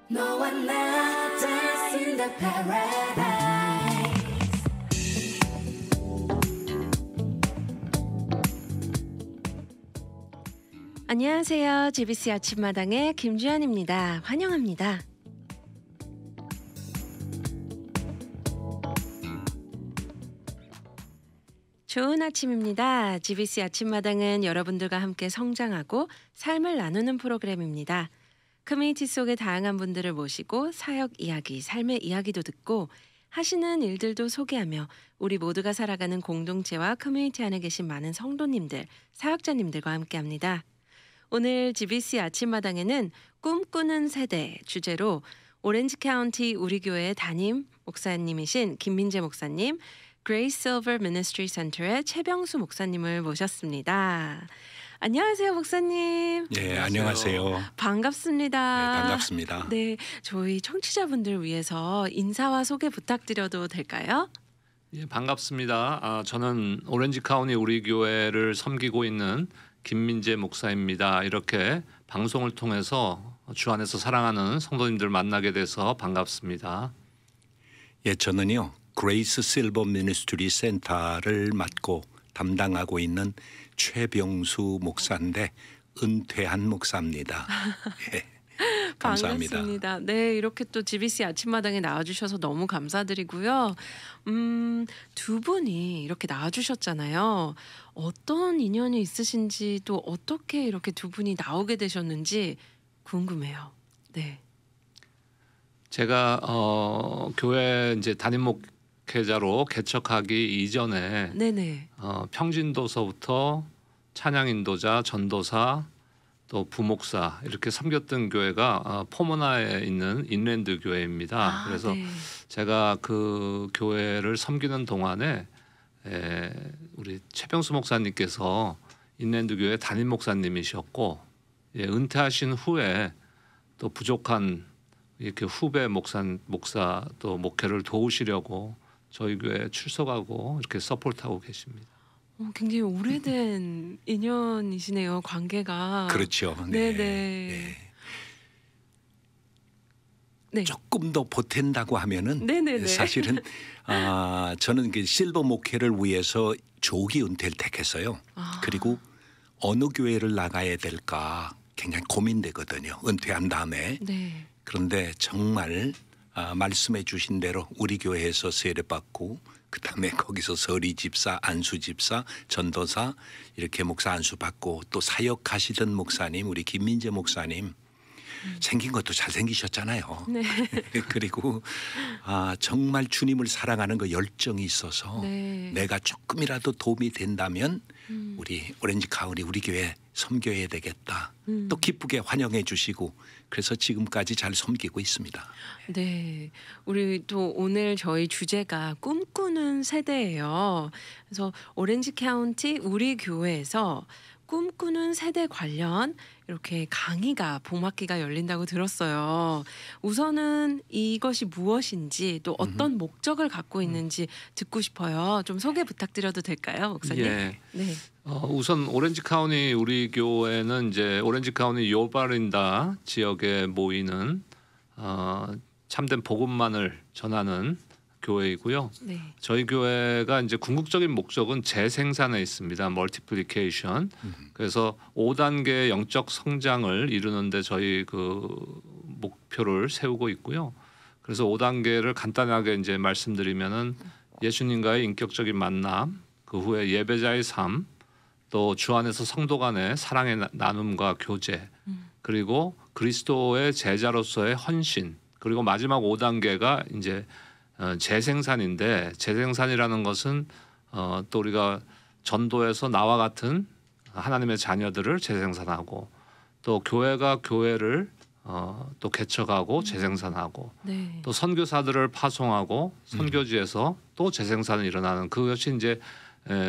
No one left us in the paradise. 안녕하세요. GBC 아침마당의 김주현입니다. 환영합니다. 좋은 아침입니다. GBC 아침마당은 여러분들과 함께 성장하고 삶을 나누는 프로그램입니다. 커뮤니티 속의 다양한 분들을 모시고 사역 이야기, 삶의 이야기도 듣고 하시는 일들도 소개하며 우리 모두가 살아가는 공동체와 커뮤니티 안에 계신 많은 성도님들, 사역자님들과 함께합니다. 오늘 GBC 아침마당에는 꿈꾸는 세대 주제로 오렌지 카운티 우리 교회 담임 목사님이신 김민재 목사님, Grace Silver Ministry Center의 최병수 목사님을 모셨습니다. 안녕하세요, 목사님. 네, 안녕하세요. 반갑습니다. 네, 반갑습니다. 네, 저희 청취자분들 위해서 인사와 소개 부탁드려도 될까요? 예, 반갑습니다. 저는 오렌지 카운티 우리 교회를 섬기고 있는 김민재 목사입니다. 이렇게 방송을 통해서 주 안에서 사랑하는 성도님들 만나게 돼서 반갑습니다. 예, 저는요 그레이스 실버 미니스트리 센터를 맡고 담당하고 있는 최병수 목사인데 은퇴한 목사입니다. 예, 감사합니다. 반갑습니다. 네, 이렇게 또 GBC 아침마당에 나와주셔서 너무 감사드리고요. 두 분이 이렇게 나와주셨잖아요. 어떤 인연이 있으신지 또 어떻게 이렇게 두 분이 나오게 되셨는지 궁금해요. 네. 제가 교회 이제 담임 목회자로 개척하기 이전에 네네. 평진도서부터 찬양 인도자, 전도사, 또 부목사 이렇게 섬겼던 교회가 포모나에 있는 인랜드 교회입니다. 그래서 네. 제가 그 교회를 섬기는 동안에 우리 최병수 목사님께서 인랜드 교회 담임 목사님이셨고, 은퇴하신 후에 또 부족한 이렇게 후배 목사 또 목회를 도우시려고 저희 교회에 출석하고 이렇게 서포트하고 계십니다. 굉장히 오래된 인연이시네요, 관계가. 그렇죠. 네네. 네. 네. 조금 더 보탠다고 하면은 네네네. 사실은 저는 그 실버 목회를 위해서 조기 은퇴를 택했어요. 그리고 어느 교회를 나가야 될까 굉장히 고민되거든요. 은퇴한 다음에. 네. 그런데 정말 말씀해 주신 대로 우리 교회에서 세례받고 그다음에 거기서 서리 집사, 안수 집사, 전도사 이렇게 목사 안수 받고 또 사역하시던 목사님 우리 김민재 목사님 생긴 것도 잘생기셨잖아요. 네. 그리고 정말 주님을 사랑하는 그 열정이 있어서 네. 내가 조금이라도 도움이 된다면 우리 오렌지 카운티 우리 교회 섬겨야 되겠다. 또 기쁘게 환영해 주시고 그래서 지금까지 잘 섬기고 있습니다. 네, 우리 또 오늘 저희 주제가 꿈꾸는 세대예요. 그래서 오렌지 카운티 우리 교회에서 꿈꾸는 세대 관련 이렇게 강의가 봄학기가 열린다고 들었어요. 우선은 이것이 무엇인지 또 어떤 목적을 갖고 있는지 듣고 싶어요. 좀 소개 부탁드려도 될까요, 목사님? 예. 네. 우선 오렌지 카운티 우리 교회는 이제 오렌지 카운티 요바린다 지역에 모이는 참된 복음만을 전하는 교회이고요. 네. 저희 교회가 이제 궁극적인 목적은 재생산에 있습니다. 멀티플리케이션. 그래서 5단계의 영적 성장을 이루는데 저희 그 목표를 세우고 있고요. 그래서 5단계를 간단하게 이제 말씀드리면은 예수님과의 인격적인 만남, 그 후에 예배자의 삶, 또 주 안에서 성도 간의 사랑의 나눔과 교제, 그리고 그리스도의 제자로서의 헌신, 그리고 마지막 5단계가 이제 재생산인데, 재생산이라는 것은 또 우리가 전도에서 나와 같은 하나님의 자녀들을 재생산하고 또 교회가 교회를 또 개척하고 재생산하고 네. 또 선교사들을 파송하고 선교지에서 또 재생산이 일어나는 그것이 이제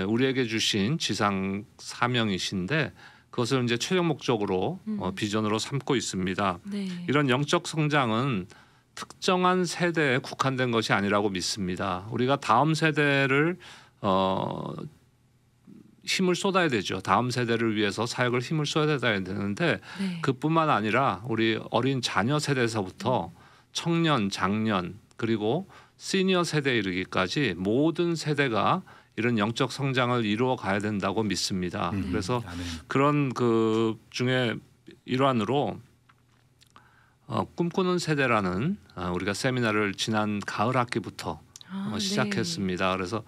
우리에게 주신 지상 사명이신데 그것을 이제 최종 목적으로 비전으로 삼고 있습니다. 네. 이런 영적 성장은 특정한 세대에 국한된 것이 아니라고 믿습니다. 우리가 다음 세대를 힘을 쏟아야 되죠. 다음 세대를 위해서 사역을 힘을 쏟아야 되는데 네. 그뿐만 아니라 우리 어린 자녀 세대에서부터 청년, 장년 그리고 시니어 세대에 이르기까지 모든 세대가 이런 영적 성장을 이루어 가야 된다고 믿습니다. 그래서 아멘. 그런 그 중에 일환으로 꿈꾸는 세대라는 우리가 세미나를 지난 가을 학기부터 네. 시작했습니다. 그래서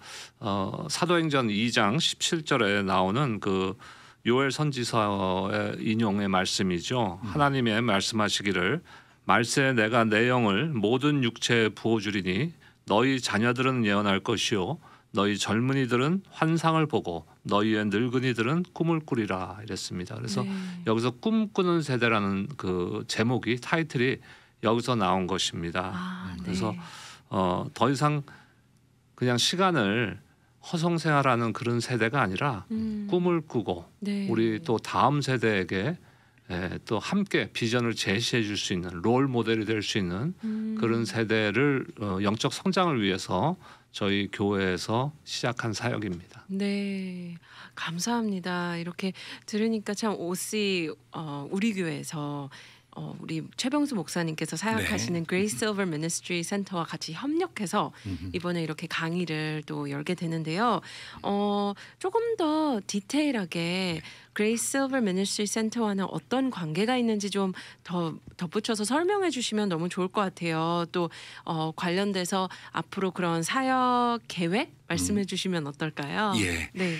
사도행전 2장 17절에 나오는 그 요엘 선지서의 인용의 말씀이죠. 하나님의 말씀하시기를 말세 내가 내 영을 모든 육체에 부어주리니 너희 자녀들은 예언할 것이요 너희 젊은이들은 환상을 보고 너희의 늙은이들은 꿈을 꾸리라 이랬습니다. 그래서 네. 여기서 꿈꾸는 세대라는 그 제목이 타이틀이 여기서 나온 것입니다. 아, 네. 그래서 더 이상 그냥 시간을 허송세월하는 그런 세대가 아니라 꿈을 꾸고 네. 우리 또 다음 세대에게 또 함께 비전을 제시해 줄 수 있는 롤 모델이 될 수 있는 그런 세대를 영적 성장을 위해서 저희 교회에서 시작한 사역입니다. 네, 감사합니다. 이렇게 들으니까 참 OC 우리 교회에서 우리 최병수 목사님께서 사역하시는 Grace Silver Ministry 센터와 같이 협력해서 이번에 이렇게 강의를 또 열게 되는데요. 조금 더 디테일하게 Grace Silver Ministry 센터와는 어떤 관계가 있는지 좀 더 덧붙여서 설명해 주시면 너무 좋을 것 같아요. 또 관련돼서 앞으로 그런 사역 계획 말씀해 주시면 어떨까요? 예. 네.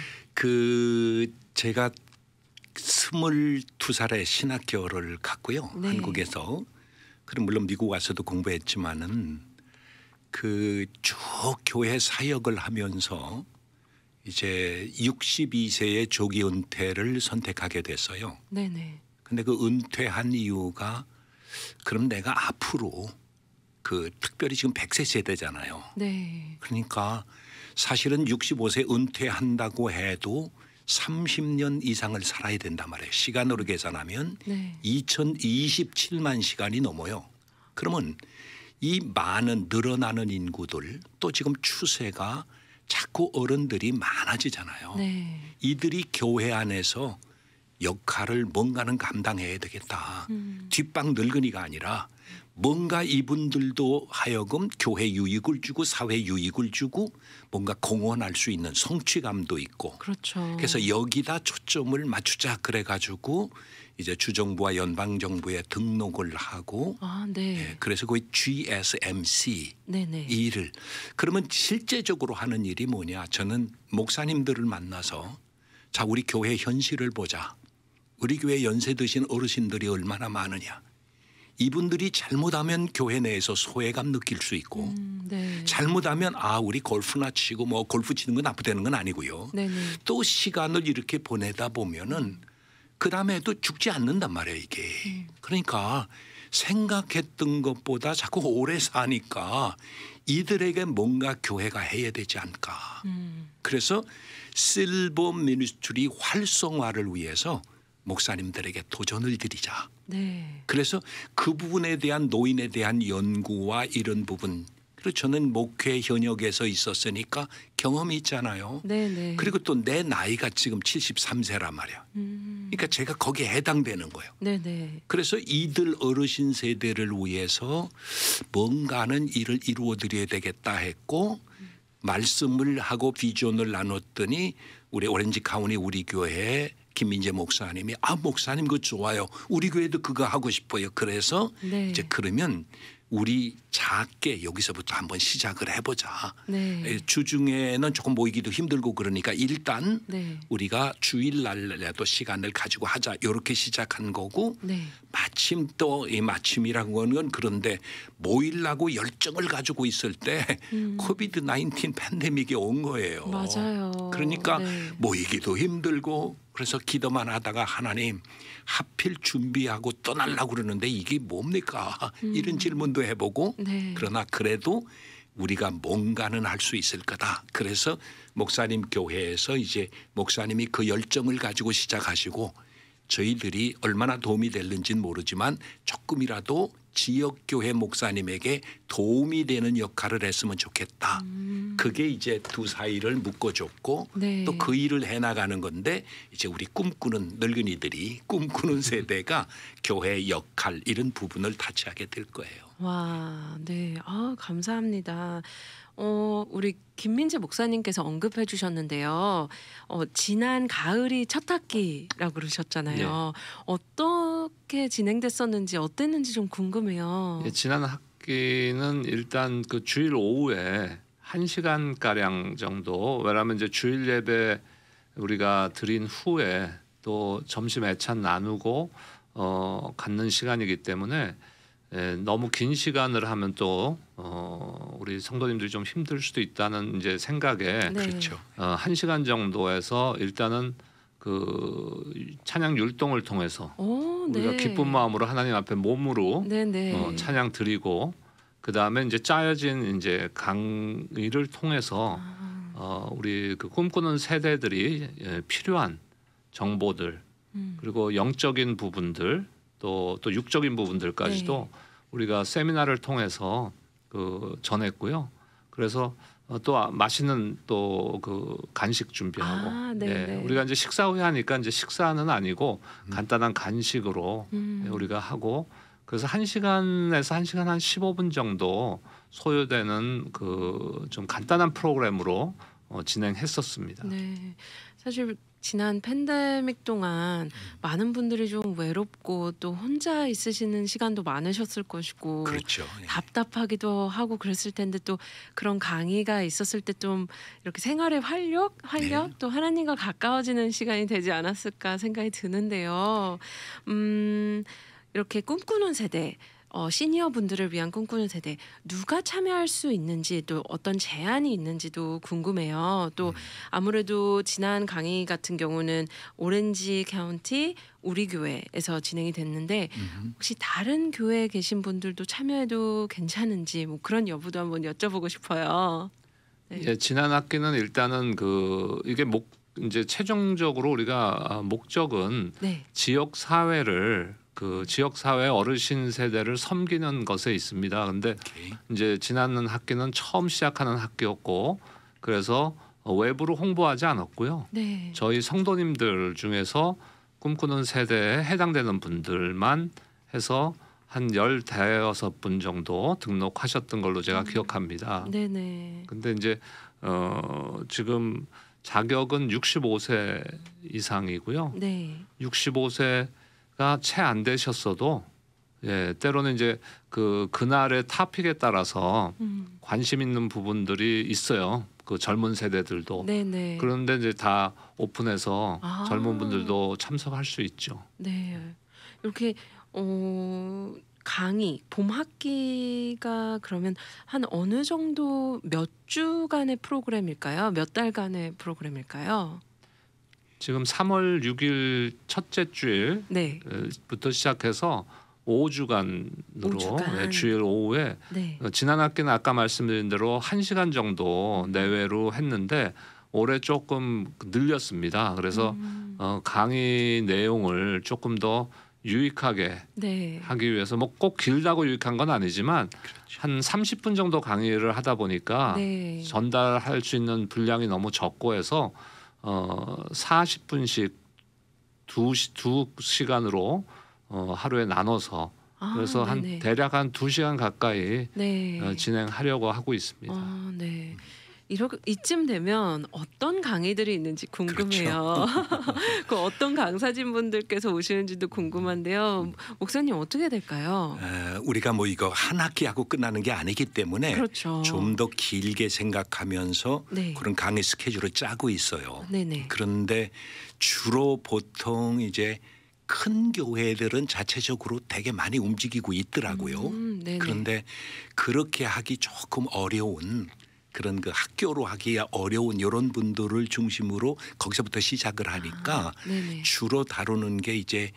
제가 22살에 신학교를 갔고요. 네. 한국에서. 그럼 물론 미국 와서도 공부했지만은 그 쭉 교회 사역을 하면서 이제 62세의 조기 은퇴를 선택하게 됐어요. 네네. 근데 그 은퇴한 이유가 그럼 내가 앞으로 특별히 지금 100세 세대잖아요. 네. 그러니까 사실은 65세 은퇴한다고 해도 30년 이상을 살아야 된단 말이에요. 시간으로 계산하면 네. 2027만 시간이 넘어요. 그러면 이 많은 늘어나는 인구들 또 지금 추세가 자꾸 어른들이 많아지잖아요. 네. 이들이 교회 안에서 역할을 뭔가는 감당해야 되겠다. 뒷방 늙은이가 아니라 뭔가 이분들도 하여금 교회 유익을 주고 사회 유익을 주고 뭔가 공헌할 수 있는 성취감도 있고 그렇죠. 그래서 여기다 초점을 맞추자 그래가지고 이제 주정부와 연방정부에 등록을 하고 아, 네. 예, 그래서 거의 GSMC 네네. 이 일을 그러면 실제적으로 하는 일이 뭐냐 저는 목사님들을 만나서 자 우리 교회 현실을 보자. 우리 교회 연세 드신 어르신들이 얼마나 많으냐. 이분들이 잘못하면 교회 내에서 소외감 느낄 수 있고 네. 잘못하면 우리 골프나 치고 뭐 골프 치는 건 나쁘다는 건 아니고요. 네네. 또 시간을 이렇게 보내다 보면은 그 다음에도 죽지 않는단 말이에요 이게. 그러니까 생각했던 것보다 자꾸 오래 사니까 이들에게 뭔가 교회가 해야 되지 않을까. 그래서 실버 미니스트리 활성화를 위해서 목사님들에게 도전을 드리자. 네. 그래서 그 부분에 대한 노인에 대한 연구와 이런 부분 그리고 저는 목회 현역에서 있었으니까 경험이 있잖아요. 네네. 그리고 또 내 나이가 지금 73세란 말이야. 그러니까 제가 거기에 해당되는 거예요. 네네. 그래서 이들 어르신 세대를 위해서 뭔가는 일을 이루어 드려야 되겠다 했고 말씀을 하고 비전을 나눴더니 우리 오렌지 카운티 우리 교회 김민재 목사님이 목사님 그거 좋아요. 우리 교회도 그거 하고 싶어요. 그래서 네. 이제 그러면 우리 작게 여기서부터 한번 시작을 해보자. 네. 주중에는 조금 모이기도 힘들고 그러니까 일단 네. 우리가 주일날에도 시간을 가지고 하자 이렇게 시작한 거고 네. 마침 또 이 마침이라고 하는 건 그런데 모이려고 열정을 가지고 있을 때 코비드 19 팬데믹이 온 거예요. 맞아요. 그러니까 네. 모이기도 힘들고 그래서 기도만 하다가 하나님 하필 준비하고 떠나려고 그러는데 이게 뭡니까? 이런 질문도 해보고 네. 그러나 그래도 우리가 뭔가는 할 수 있을 거다. 그래서 목사님 교회에서 이제 목사님이 그 열정을 가지고 시작하시고 저희들이 얼마나 도움이 될는지는 모르지만 조금이라도 지역교회 목사님에게 도움이 되는 역할을 했으면 좋겠다. 그게 이제 두 사이를 묶어줬고 네. 또 그 일을 해나가는 건데 이제 우리 꿈꾸는 늙은이들이 꿈꾸는 세대가 교회 역할 이런 부분을 타치하게 될 거예요. 와, 네. 아, 감사합니다. 우리 김민재 목사님께서 언급해 주셨는데요. 지난 가을이 첫 학기라고 그러셨잖아요. 어떻게 진행됐었는지 어땠는지 좀 궁금해요. 예, 지난 학기는 일단 그 주일 오후에 1시간 가량 정도, 왜냐하면 이제 주일 예배 우리가 드린 후에 또 점심 애찬 나누고 갖는 시간이기 때문에 너무 긴 시간을 하면 또 우리 성도님들이 좀 힘들 수도 있다는 이제 생각에 네. 그렇죠. 1시간 정도에서 일단은 그 찬양 율동을 통해서 오, 우리가 네. 기쁜 마음으로 하나님 앞에 몸으로 네네. 찬양 드리고 그 다음에 이제 짜여진 이제 강의를 통해서 우리 그 꿈꾸는 세대들이 필요한 정보들 그리고 영적인 부분들 또 육적인 부분들까지도 네. 우리가 세미나를 통해서 그 전했고요. 그래서 또 맛있는 또 그 간식 준비하고 아, 네네. 우리가 이제 식사 후에 하니까 이제 식사는 아니고 간단한 간식으로 우리가 하고 그래서 1시간에서 1시간 한 15분 정도 소요되는 그 좀 간단한 프로그램으로 진행했었습니다. 네. 사실 지난 팬데믹 동안 많은 분들이 좀 외롭고 또 혼자 있으시는 시간도 많으셨을 것이고 그렇죠. 예. 답답하기도 하고 그랬을 텐데 또 그런 강의가 있었을 때 좀 이렇게 생활의 활력 네. 또 하나님과 가까워지는 시간이 되지 않았을까 생각이 드는데요. 이렇게 꿈꾸는 세대 시니어 분들을 위한 꿈꾸는 세대 누가 참여할 수 있는지 또 어떤 제한이 있는지도 궁금해요. 또 아무래도 지난 강의 같은 경우는 오렌지 카운티 우리 교회에서 진행이 됐는데 혹시 다른 교회에 계신 분들도 참여해도 괜찮은지 뭐 그런 여부도 한번 여쭤보고 싶어요. 네. 예, 지난 학기는 일단은 그 이게 이제 최종적으로 우리가 목적은 네. 지역 사회를 그 지역 사회 어르신 세대를 섬기는 것에 있습니다. 근데 오케이. 이제 지난 학기는 처음 시작하는 학기였고 그래서 외부로 홍보하지 않았고요. 네. 저희 성도님들 중에서 꿈꾸는 세대에 해당되는 분들만 해서 한 15분 정도 등록하셨던 걸로 제가 기억합니다. 네네. 근데 이제 지금 자격은 65세 이상이고요. 네. 65세가 채 안 되셨어도 때로는 이제 그날의 토픽에 따라서 관심 있는 부분들이 있어요. 그 젊은 세대들도. 네네. 그런데 이제 다 오픈해서 아. 젊은 분들도 참석할 수 있죠. 네. 이렇게 강의 봄 학기가 그러면 한 어느 정도 몇 주간의 프로그램일까요? 몇 달간의 프로그램일까요? 지금 3월 6일 첫째 네. 주일부터 시작해서 5주간으로 5주간. 주일 오후에 네. 지난 학기는 아까 말씀드린 대로 1시간 정도 내외로 했는데 올해 조금 늘렸습니다. 그래서 강의 내용을 조금 더 유익하게 네. 하기 위해서 뭐 꼭 길다고 유익한 건 아니지만 그렇죠. 한 30분 정도 강의를 하다 보니까 네. 전달할 수 있는 분량이 너무 적고 해서 40분씩 두 시간으로 하루에 나눠서 그래서 한 네네. 대략 한 2시간 가까이 네. 진행하려고 하고 있습니다. 네. 이쯤 되면 어떤 강의들이 있는지 궁금해요. 그 어떤 강사진 분들께서 오시는지도 궁금한데요. 목사님 어떻게 될까요? 우리가 뭐 이거 한 학기하고 끝나는 게 아니기 때문에 그렇죠. 좀 더 길게 생각하면서 네. 그런 강의 스케줄을 짜고 있어요. 네네. 그런데 주로 보통 이제 큰 교회들은 자체적으로 되게 많이 움직이고 있더라고요. 네네. 그런데 그렇게 하기 조금 어려운 그런 그 학교로 하기 어려운 이런 분들을 중심으로 거기서부터 시작을 하니까 네네. 주로 다루는 게 이제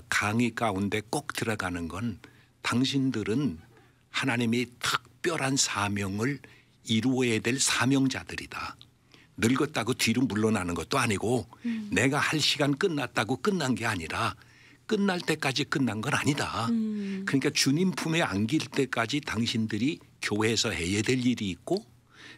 강의 가운데 꼭 들어가는 건 당신들은 하나님이 특별한 사명을 이루어야 될 사명자들이다. 늙었다고 뒤로 물러나는 것도 아니고 내가 할 시간 끝났다고 끝난 게 아니라 끝날 때까지 끝난 건 아니다. 그러니까 주님 품에 안길 때까지 당신들이 교회에서 해야 될 일이 있고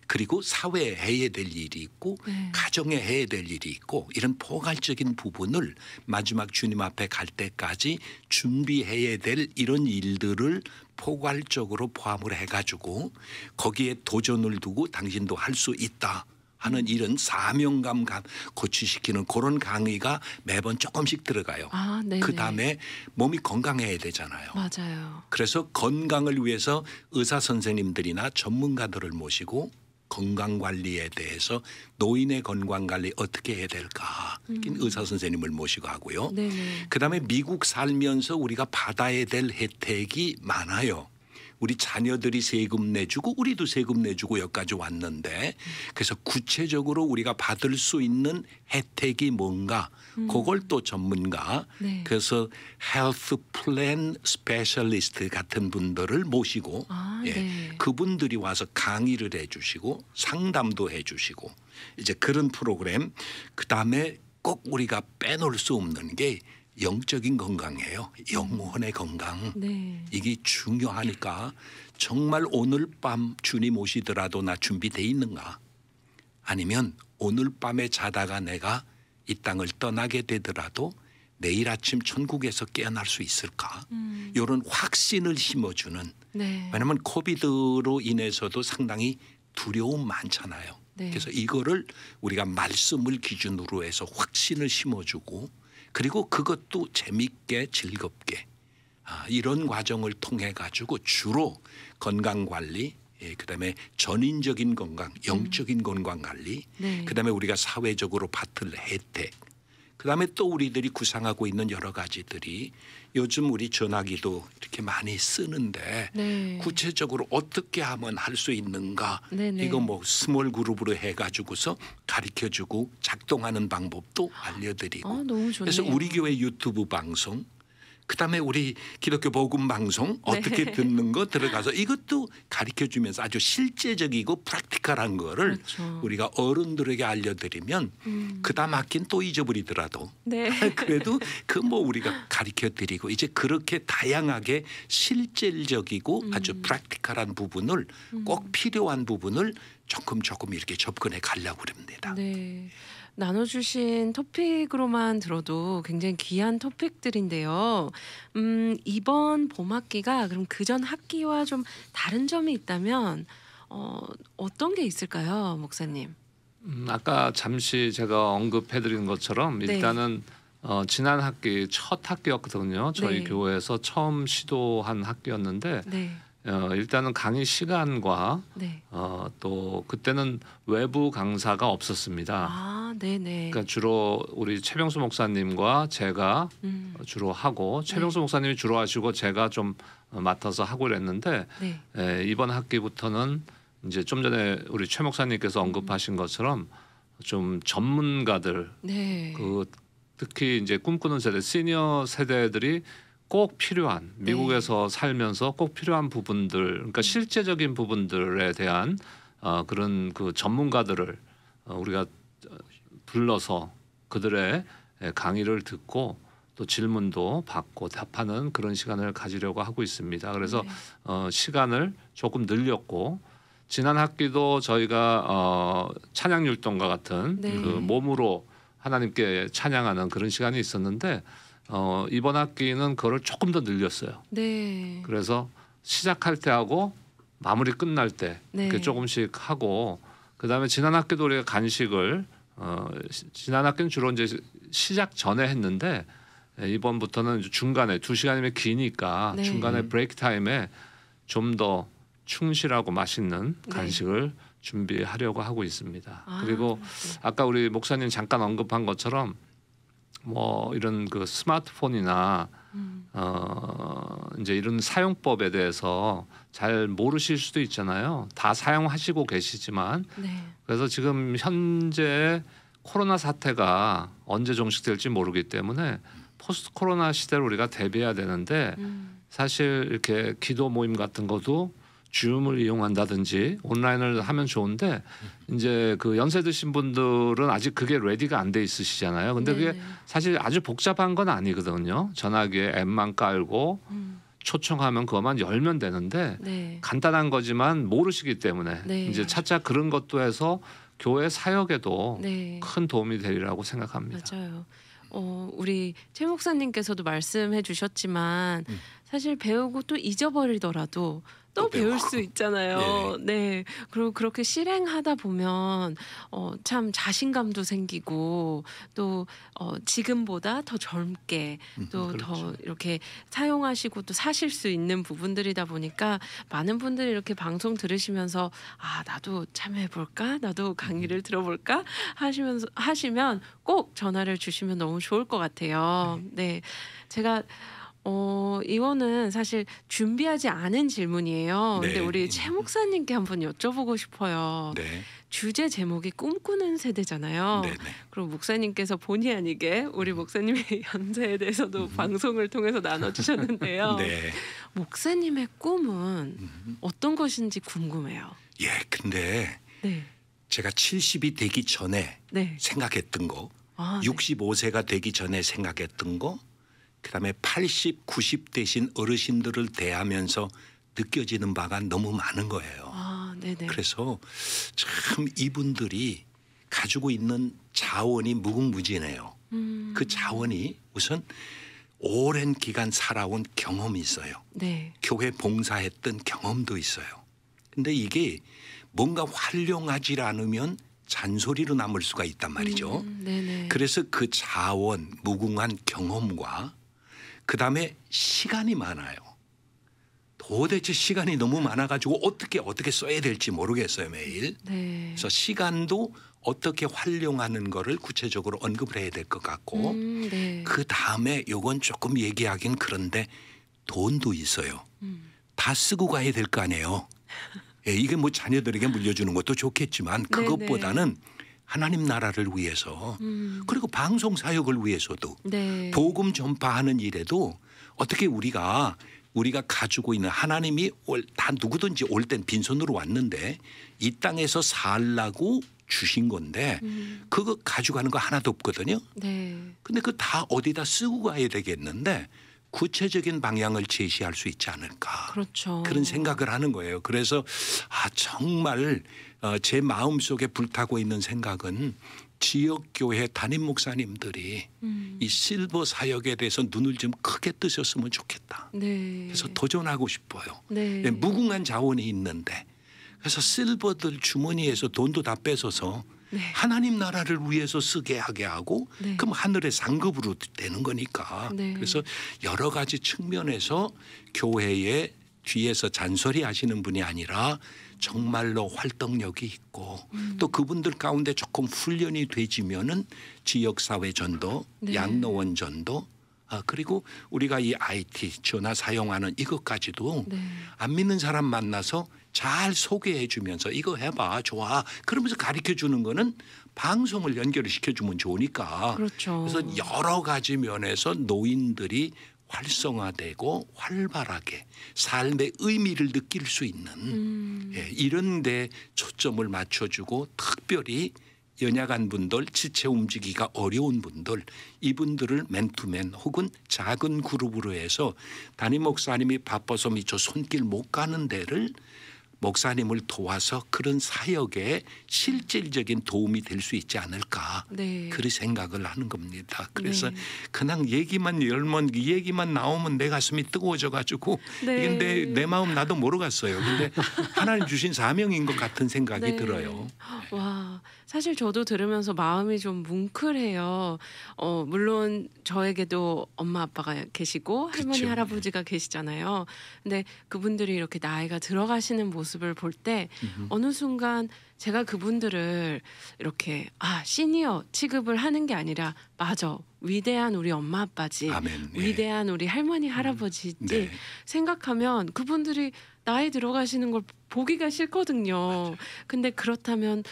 그리고 사회에 해야 될 일이 있고 네. 가정에 해야 될 일이 있고 이런 포괄적인 부분을 마지막 주님 앞에 갈 때까지 준비해야 될 이런 일들을 포괄적으로 포함을 해가지고 거기에 도전을 두고 당신도 할 수 있다 하는 이런 사명감 고취시키는 그런 강의가 매번 조금씩 들어가요. 아, 네네. 그다음에 몸이 건강해야 되잖아요. 맞아요. 그래서 건강을 위해서 의사 선생님들이나 전문가들을 모시고 건강 관리에 대해서 노인의 건강 관리 어떻게 해야 될까 의사 선생님을 모시고 하고요. 네네. 그다음에 미국 살면서 우리가 받아야 될 혜택이 많아요. 우리 자녀들이 세금 내주고 우리도 세금 내주고 여기까지 왔는데 그래서 구체적으로 우리가 받을 수 있는 혜택이 뭔가 그걸 또 전문가 네. 그래서 헬스 플랜 스페셜리스트 같은 분들을 모시고 아, 예, 네. 그분들이 와서 강의를 해주시고 상담도 해주시고 이제 그런 프로그램 그다음에 꼭 우리가 빼놓을 수 없는 게 영적인 건강이에요. 영혼의 건강. 네. 이게 중요하니까 정말 오늘 밤 주님 오시더라도 나 준비돼 있는가? 아니면 오늘 밤에 자다가 내가 이 땅을 떠나게 되더라도 내일 아침 천국에서 깨어날 수 있을까? 이런 확신을 심어주는 네. 왜냐하면 코비드로 인해서도 상당히 두려움 많잖아요. 네. 그래서 이거를 우리가 말씀을 기준으로 해서 확신을 심어주고 그리고 그것도 재밌게 즐겁게 이런 과정을 통해 가지고 주로 건강 관리 그다음에 전인적인 건강 영적인 건강 관리 네. 그다음에 우리가 사회적으로 받을 혜택 그다음에 또 우리들이 구상하고 있는 여러 가지들이 요즘 우리 전화기도 이렇게 많이 쓰는데 네. 구체적으로 어떻게 하면 할 수 있는가 네네. 이거 뭐 스몰 그룹으로 해가지고서 가르쳐주고 작동하는 방법도 알려드리고 너무 좋네요. 그래서 우리 교회 유튜브 방송 그다음에 우리 기독교 복음 방송 어떻게 네. 듣는 거 들어가서 이것도 가르쳐주면서 아주 실제적이고 프랙티컬한 거를 그렇죠. 우리가 어른들에게 알려드리면 그다음 학기는 또 잊어버리더라도 네. 그래도 그 뭐 우리가 가르쳐드리고 이제 그렇게 다양하게 실질적이고 아주 프랙티컬한 부분을 꼭 필요한 부분을 조금 이렇게 접근해 가려고 그럽니다. 네. 나눠주신 토픽으로만 들어도 굉장히 귀한 토픽들인데요. 이번 봄학기가 그럼 그전 학기와 좀 다른 점이 있다면 어떤 게 있을까요, 목사님? 아까 잠시 제가 언급해드린 것처럼 네. 일단은 지난 학기 첫 학기였거든요. 저희 네. 교회에서 처음 시도한 학기였는데 네. 일단은 강의 시간과 네. 또 그때는 외부 강사가 없었습니다. 아, 네네. 그러니까 주로 우리 최병수 목사님과 제가 주로 하고 최병수 목사님이 주로 하시고 제가 좀 맡아서 하고 그랬는데 네. 이번 학기부터는 이제 좀 전에 우리 최 목사님께서 언급하신 것처럼 좀 전문가들 네. 그 특히 이제 꿈꾸는 세대 시니어 세대들이 꼭 필요한 미국에서 살면서 꼭 필요한 부분들 그러니까 실제적인 부분들에 대한 그런 그 전문가들을 우리가 불러서 그들의 강의를 듣고 또 질문도 받고 답하는 그런 시간을 가지려고 하고 있습니다. 그래서 시간을 조금 늘렸고 지난 학기도 저희가 찬양 율동과 같은 네. 그 몸으로 하나님께 찬양하는 그런 시간이 있었는데 이번 학기는 그거를 조금 더 늘렸어요. 네. 그래서 시작할 때 하고 마무리 끝날 때 네. 이렇게 조금씩 하고 그다음에 지난 학기도 우리가 간식을 지난 학기는 주로 이제 시작 전에 했는데 이번부터는 중간에 2시간이면 기니까 네. 중간에 브레이크 타임에 좀 더 충실하고 맛있는 네. 간식을 준비하려고 하고 있습니다. 아, 그리고 아까 우리 목사님 잠깐 언급한 것처럼 뭐 이런 그 스마트폰이나 이제 이런 사용법에 대해서 잘 모르실 수도 있잖아요. 다 사용하시고 계시지만 네. 그래서 지금 현재 코로나 사태가 언제 종식될지 모르기 때문에 포스트 코로나 시대를 우리가 대비해야 되는데 사실 이렇게 기도 모임 같은 것도 줌을 이용한다든지 온라인을 하면 좋은데 이제 그 연세 드신 분들은 아직 그게 레디가 안 돼 있으시잖아요. 근데 그게 네네. 사실 아주 복잡한 건 아니거든요. 전화기에 앱만 깔고 초청하면 그것만 열면 되는데 네. 간단한 거지만 모르시기 때문에 네. 이제 차차 그런 것도 해서 교회 사역에도 네. 큰 도움이 되리라고 생각합니다. 맞아요. 우리 최 목사님께서도 말씀해 주셨지만 사실 배우고 또 잊어버리더라도 또 또 배울 배우고. 수 있잖아요. 네. 그리고 그렇게 실행하다 보면 참 자신감도 생기고 또 지금보다 더 젊게 또 더 그렇죠. 이렇게 사용하시고 또 사실 수 있는 부분들이다 보니까 많은 분들이 이렇게 방송 들으시면서 아 나도 참여해 볼까, 나도 강의를 들어볼까 하시면 꼭 전화를 주시면 너무 좋을 것 같아요. 네, 제가 이거는 사실 준비하지 않은 질문이에요. 근데 네. 우리 최 목사님께 한번 여쭤보고 싶어요. 네. 주제 제목이 꿈꾸는 세대잖아요. 네. 네. 그럼 목사님께서 본의 아니게 우리 목사님의 연세에 대해서도 방송을 통해서 나눠주셨는데요. 네. 목사님의 꿈은 어떤 것인지 궁금해요. 예, 근데 네, 제가 70이 되기 전에 네, 생각했던 거, 아, 네. 65세가 되기 전에 생각했던 거, 그다음에 80, 90 되신 어르신들을 대하면서 느껴지는 바가 너무 많은 거예요. 아, 네네. 그래서 참 이분들이 가지고 있는 자원이 무궁무진해요. 그 자원이 우선 오랜 기간 살아온 경험이 있어요. 네, 교회 봉사했던 경험도 있어요. 근데 이게 뭔가 활용하지 않으면 잔소리로 남을 수가 있단 말이죠. 네네. 그래서 그 자원, 무궁한 경험과 그다음에 시간이 많아요. 도대체 시간이 너무 많아가지고 어떻게 써야 될지 모르겠어요 매일. 네. 그래서 시간도 어떻게 활용하는 거를 구체적으로 언급을 해야 될 것 같고 네. 그 다음에 요건 조금 얘기하긴 그런데 돈도 있어요. 다 쓰고 가야 될 거 아니에요. 예, 이게 뭐 자녀들에게 물려주는 것도 좋겠지만 그것보다는 하나님 나라를 위해서 그리고 방송 사역을 위해서도 네. 복음 전파하는 일에도 어떻게 우리가 가지고 있는 하나님이 다 누구든지 올 땐 빈손으로 왔는데 이 땅에서 살라고 주신 건데 그거 가져가는 거 하나도 없거든요. 네. 근데 그 다 어디다 쓰고 가야 되겠는데 구체적인 방향을 제시할 수 있지 않을까. 그렇죠. 그런 생각을 하는 거예요. 그래서 정말 제 마음속에 불타고 있는 생각은 지역교회 담임 목사님들이 이 실버 사역에 대해서 눈을 좀 크게 뜨셨으면 좋겠다. 네. 그래서 도전하고 싶어요. 네. 네, 무궁한 자원이 있는데 그래서 실버들 주머니에서 돈도 다 뺏어서 네. 하나님 나라를 위해서 쓰게 하게 하고 네. 그럼 하늘의 상급으로 되는 거니까. 네. 그래서 여러 가지 측면에서 교회에 뒤에서 잔소리 하시는 분이 아니라 정말로 활동력이 있고 또 그분들 가운데 조금 훈련이 되지면은 지역사회 전도, 네. 양로원 전도 그리고 우리가 이 IT 전화 사용하는 이것까지도 네. 안 믿는 사람 만나서 잘 소개해 주면서 이거 해봐 좋아 그러면서 가르쳐 주는 거는 방송을 연결을 시켜주면 좋으니까 그렇죠. 그래서 여러 가지 면에서 노인들이 활성화되고 활발하게 삶의 의미를 느낄 수 있는 이런 데 초점을 맞춰주고 특별히 연약한 분들 지체 움직이기가 어려운 분들 이분들을 맨투맨 혹은 작은 그룹으로 해서 담임 목사님이 바빠서 미처 손길 못 가는 데를 목사님을 도와서 그런 사역에 실질적인 도움이 될 수 있지 않을까 네. 그런 생각을 하는 겁니다. 그래서 네. 그냥 얘기만 열면 이 얘기만 나오면 내 가슴이 뜨거워져 가지고 네. 이게 내 마음 나도 모르겠어요. 근데 하나님 주신 사명인 것 같은 생각이 네. 들어요. 와, 사실 저도 들으면서 마음이 좀 뭉클해요. 물론 저에게도 엄마 아빠가 계시고 할머니 그쵸. 할아버지가 계시잖아요. 근데 그분들이 이렇게 나이가 들어가시는 모습을 볼 때 어느 순간 제가 그분들을 이렇게 시니어 취급을 하는 게 아니라 맞아. 위대한 우리 엄마 아빠지. 아멘. 예. 위대한 우리 할머니 할아버지지 네. 생각하면 그분들이 나이 들어가시는 걸 보기가 싫거든요. 근데 그렇다면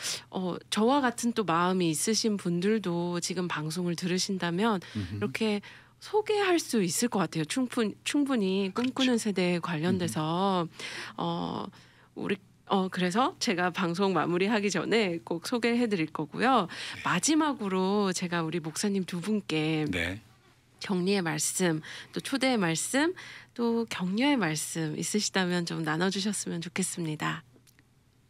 저와 같은 또 마음이 있으신 분들도 지금 방송을 들으신다면 이렇게 소개할 수 있을 것 같아요. 충분히 꿈꾸는 세대에 관련돼서 우리 그래서 제가 방송 마무리하기 전에 꼭 소개해 드릴 거고요. 마지막으로 제가 우리 목사님 두 분께 네. 격려의 말씀, 또 초대의 말씀, 또 격려의 말씀 있으시다면 좀 나눠주셨으면 좋겠습니다.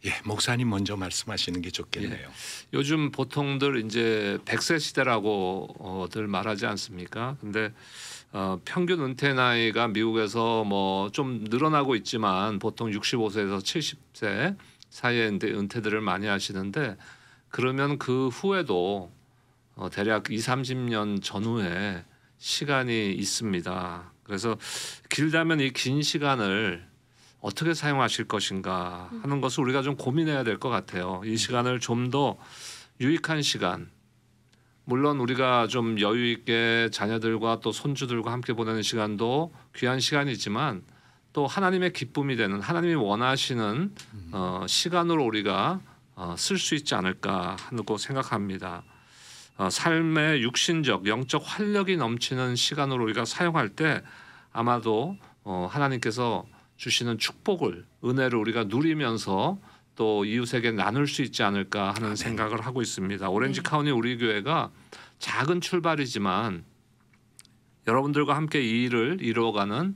예, 목사님 먼저 말씀하시는 게 좋겠네요. 요즘 보통들 이제 100세 시대라고들 말하지 않습니까? 근데 평균 은퇴 나이가 미국에서 뭐 좀 늘어나고 있지만 보통 65세에서 70세 사이에 은퇴들을 많이 하시는데 그러면 그 후에도 대략 20-30년 전후에 시간이 있습니다. 그래서 길다면 이 긴 시간을 어떻게 사용하실 것인가 하는 것을 우리가 좀 고민해야 될 것 같아요. 이 시간을 좀 더 유익한 시간, 물론 우리가 좀 여유 있게 자녀들과 또 손주들과 함께 보내는 시간도 귀한 시간이지만 또 하나님의 기쁨이 되는 하나님이 원하시는 시간으로 우리가 쓸 수 있지 않을까 하는 거 생각합니다. 삶의 육신적, 영적 활력이 넘치는 시간으로 우리가 사용할 때 아마도 하나님께서 주시는 축복을, 은혜를 우리가 누리면서 또 이웃에게 나눌 수 있지 않을까 하는 생각을 하고 있습니다. 오렌지 카운티 우리 교회가 작은 출발이지만 여러분들과 함께 이 일을 이루어가는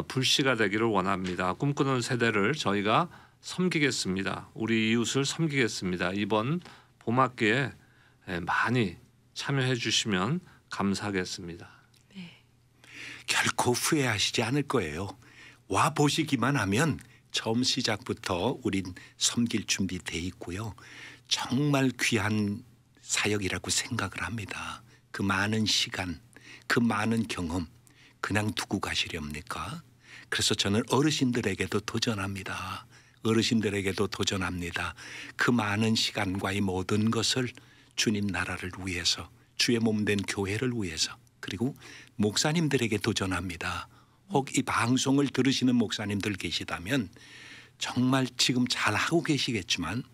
불씨가 되기를 원합니다. 꿈꾸는 세대를 저희가 섬기겠습니다. 우리 이웃을 섬기겠습니다. 이번 봄학기에 많이 참여해 주시면 감사하겠습니다. 결코 후회하시지 않을 거예요. 와 보시기만 하면 처음 시작부터 우린 섬길 준비돼 있고요. 정말 귀한 사역이라고 생각을 합니다. 그 많은 시간, 그 많은 경험 그냥 두고 가시렵니까? 그래서 저는 어르신들에게도 도전합니다. 어르신들에게도 도전합니다. 그 많은 시간과 이 모든 것을 주님 나라를 위해서, 주의 몸된 교회를 위해서, 그리고 목사님들에게 도전합니다. 혹 이 방송을 들으시는 목사님들 계시다면 정말 지금 잘 하고 계시겠지만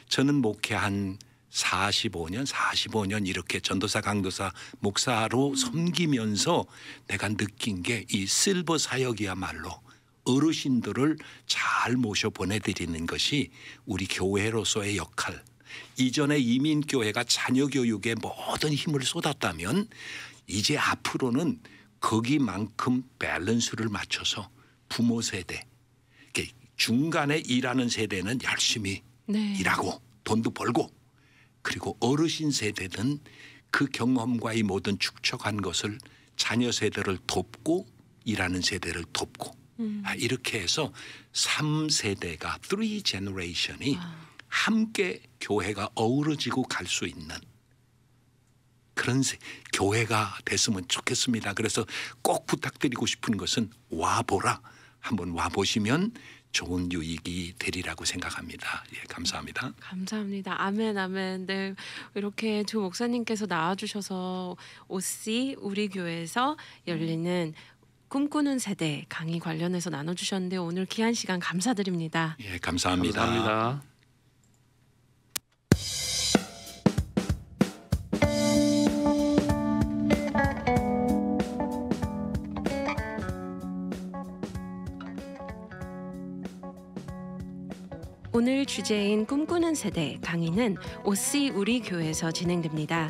저는 목회한 45년 이렇게 전도사, 강도사, 목사로 섬기면서 내가 느낀 게 이 실버 사역이야말로 어르신들을 잘 모셔 보내드리는 것이 우리 교회로서의 역할. 이전에 이민교회가 자녀 교육에 모든 힘을 쏟았다면 이제 앞으로는 거기만큼 밸런스를 맞춰서 부모 세대, 중간에 일하는 세대는 열심히 일하고 돈도 벌고, 그리고 어르신 세대는 그 경험과 이 모든 축적한 것을 자녀 세대를 돕고 일하는 세대를 돕고 이렇게 해서 3세대가 3 generation이 함께 교회가 어우러지고 갈 수 있는 그런 교회가 됐으면 좋겠습니다. 그래서 꼭 부탁드리고 싶은 것은 와보라. 한번 와보시면 좋은 유익이 되리라고 생각합니다. 예, 감사합니다. 감사합니다. 아멘, 아멘. 네, 이렇게 두 목사님께서 나와주셔서 OC 우리 교회에서 열리는 꿈꾸는 세대 강의 관련해서 나눠주셨는데 오늘 귀한 시간 감사드립니다. 예, 감사합니다. 감사합니다. 오늘 주제인 꿈꾸는 세대 강의는 OC 우리 교회에서 진행됩니다.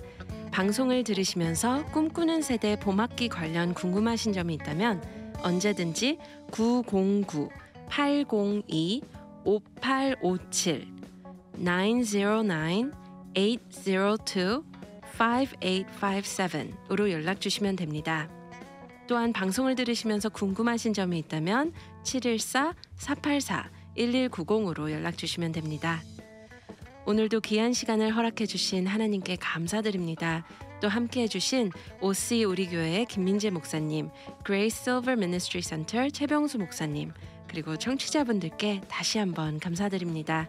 방송을 들으시면서 꿈꾸는 세대 봄학기 관련 궁금하신 점이 있다면 언제든지 909-802-5857 909-802-5857으로 연락 주시면 됩니다. 또한 방송을 들으시면서 궁금하신 점이 있다면 714-484-1190으로 연락 주시면 됩니다. 오늘도 귀한 시간을 허락해 주신 하나님께 감사드립니다. 또 함께 해주신 OC 우리 교회의 김민재 목사님, Grace Silver Ministry Center 최병수 목사님, 그리고 청취자분들께 다시 한번 감사드립니다.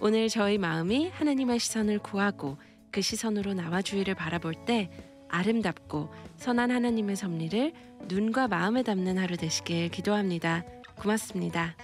오늘 저희 마음이 하나님의 시선을 구하고 그 시선으로 나와 주위를 바라볼 때 아름답고 선한 하나님의 섭리를 눈과 마음에 담는 하루 되시길 기도합니다. 고맙습니다.